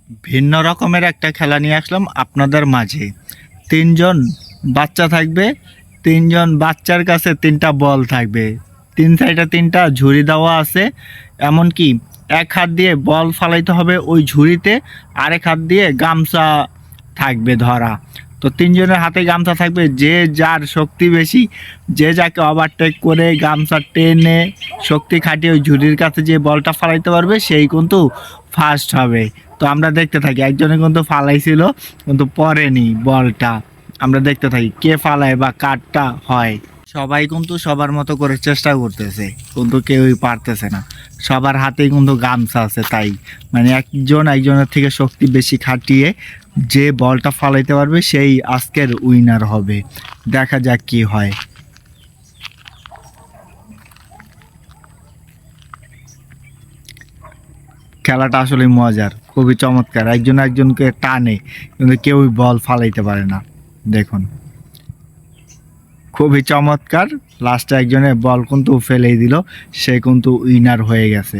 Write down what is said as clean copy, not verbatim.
ভিন্ন রকমের একটা খেলা নিয়ে আসলাম আপনাদের মাঝে। তিনজন বাচ্চা থাকবে, তিনজন বাচ্চার কাছে তিনটা বল থাকবে, তিন সাইডে তিনটা ঝুড়ি দেওয়া আছে। এমনকি এক হাত দিয়ে বল ফালাইতে হবে ওই ঝুড়িতে, আরেক হাত দিয়ে গামছা থাকবে ধরা। তো তিনজনের হাতে গামছা থাকবে, যে যার শক্তি বেশি, যে যাকে ওভারটেক করে গামছা টেনে শক্তি খাটিয়ে ওই ঝুড়ির কাছে যে বলটা ফালাইতে পারবে সেই কিন্তু ফার্স্ট হবে। তো আমরা দেখতে থাকি, একজনে কিন্তু ফালাইছিল কিন্তু পড়েনি বলটা। আমরা দেখতে থাকি কে ফালায় বা কারটা হয়। সবাই কিন্তু সবার মতো করে চেষ্টা করতেছে কিন্তু কেউই পারতেছে না। সবার হাতেই কিন্তু গামছা আছে, তাই মানে একজন একজনের থেকে শক্তি বেশি খাটিয়ে যে বলটা ফালাইতে পারবে সেই আজকের উইনার হবে। দেখা যাক কি হয়। খেলাটা আসলে মজার, খুবই চমৎকার। একজন একজনকে টানে কিন্তু কেউই বল ফালাইতে পারে না। দেখুন খুবই চমৎকার। লাস্টে একজনের বল কিন্তু ফেলেই দিল, সে কিন্তু উইনার হয়ে গেছে।